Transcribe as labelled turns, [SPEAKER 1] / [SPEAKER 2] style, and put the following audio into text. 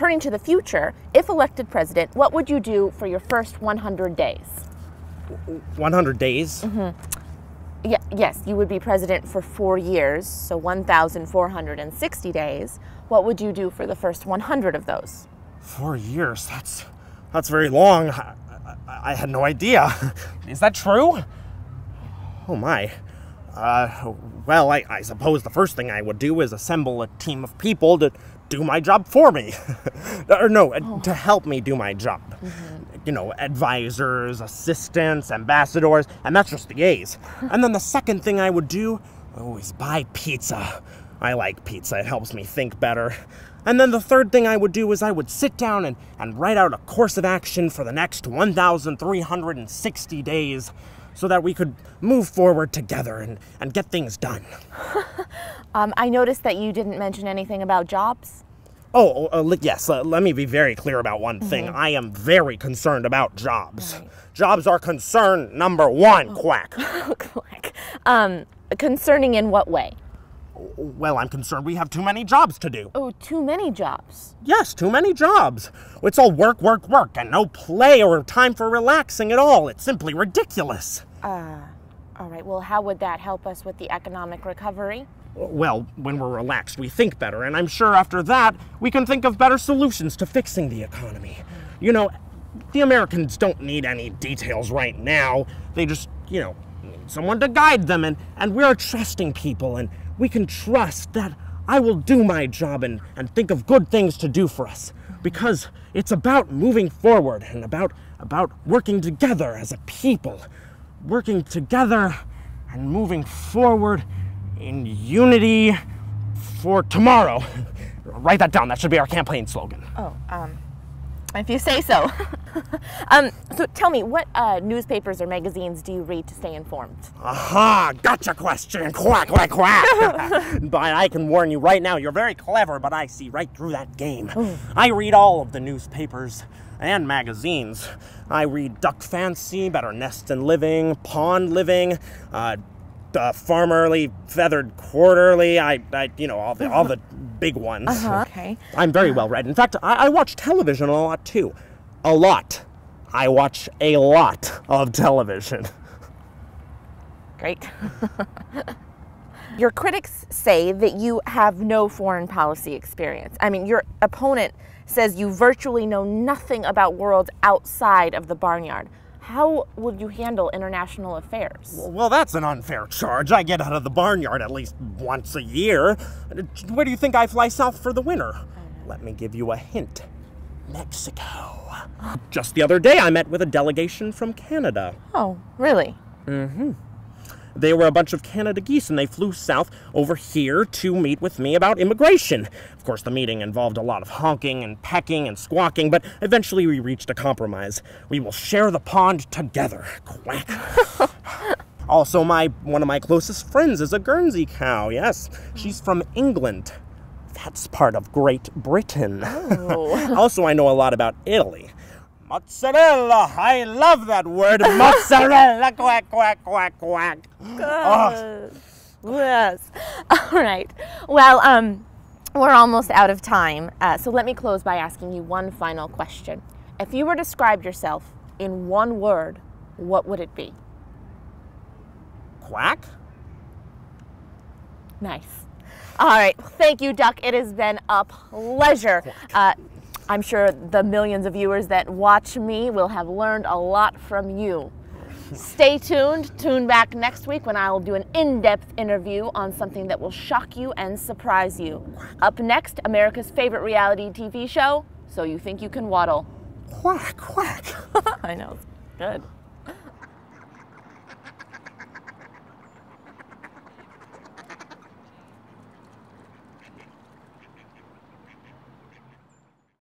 [SPEAKER 1] turning to the future, if elected president, what would you do for your first 100 days?
[SPEAKER 2] 100 days?
[SPEAKER 1] Yeah, yes, you would be president for 4 years, so 1,460 days. What would you do for the first 100 of those?
[SPEAKER 2] 4 years? That's very long. I had no idea. Is that true? Oh my. Well, I suppose the first thing I would do is assemble a team of people to do my job for me. Or no, to help me do my job. You know, advisors, assistants, ambassadors, and that's just the A's. And then the second thing I would do is buy pizza. I like pizza, it helps me think better. And then the third thing I would do is I would sit down and write out a course of action for the next 1,360 days so that we could move forward together and get things done.
[SPEAKER 1] I noticed that you didn't mention anything about jobs.
[SPEAKER 2] Yes, let me be very clear about one thing. I am very concerned about jobs.
[SPEAKER 1] Right.
[SPEAKER 2] Jobs are concern number one, Quack.
[SPEAKER 1] Quack. Concerning in what way?
[SPEAKER 2] Well, I'm concerned we have too many jobs to do.
[SPEAKER 1] Oh, too many jobs.
[SPEAKER 2] Yes, too many jobs. It's all work, work, work, and no play or time for relaxing at all. It's simply ridiculous.
[SPEAKER 1] All right, well, how would that help us with the economic recovery?
[SPEAKER 2] Well, when we're relaxed, we think better, and I'm sure after that, we can think of better solutions to fixing the economy. You know, the Americans don't need any details right now. They just, need someone to guide them, and we're trusting people, and we can trust that I will do my job and think of good things to do for us. Because it's about moving forward and about working together as a people. Working together and moving forward in unity for tomorrow. Write that down. That should be our campaign slogan.
[SPEAKER 1] If you say so. So tell me, what newspapers or magazines do you read to stay informed?
[SPEAKER 2] Aha! Gotcha question! Quack, quack, quack! But I can warn you right now, you're very clever, but I see right through that game. I read all of the newspapers and magazines. I read Duck Fancy, Better Nest and Living, Pond Living, Farmerly, Feathered Quarterly, all the big ones.
[SPEAKER 1] Okay.
[SPEAKER 2] I'm very well read. In fact, I watch television a lot too. A lot. I watch a lot of television.
[SPEAKER 1] Great. Your critics say that you have no foreign policy experience. I mean, your opponent says you virtually know nothing about worlds outside of the barnyard. How would you handle international affairs?
[SPEAKER 2] Well, that's an unfair charge. I get out of the barnyard at least once a year. Where do you think I fly south for the winter? Let me give you a hint. Mexico. Just the other day, I met with a delegation from Canada.
[SPEAKER 1] Oh, really?
[SPEAKER 2] They were a bunch of Canada geese, and they flew south over here to meet with me about immigration. Of course, the meeting involved a lot of honking and pecking and squawking, but eventually we reached a compromise. We will share the pond together. Quack. Also, one of my closest friends is a Guernsey cow, yes. She's from England. That's part of Great Britain.
[SPEAKER 1] Oh.
[SPEAKER 2] Also, I know a lot about Italy. Mozzarella! I love that word. Mozzarella! Quack, quack, quack, quack.
[SPEAKER 1] Good. Yes. All right. Well, we're almost out of time. So let me close by asking you one final question. If you were to describe yourself in one word, what would it be?
[SPEAKER 2] Quack?
[SPEAKER 1] Nice. All right. Thank you, Duck. It has been a pleasure. I'm sure the millions of viewers that watch me will have learned a lot from you. Stay tuned. Tune back next week when I will do an in-depth interview on something that will shock you and surprise you. Up next, America's favorite reality TV show, So You Think You Can Waddle.
[SPEAKER 2] Quack, quack.
[SPEAKER 1] I know. Good.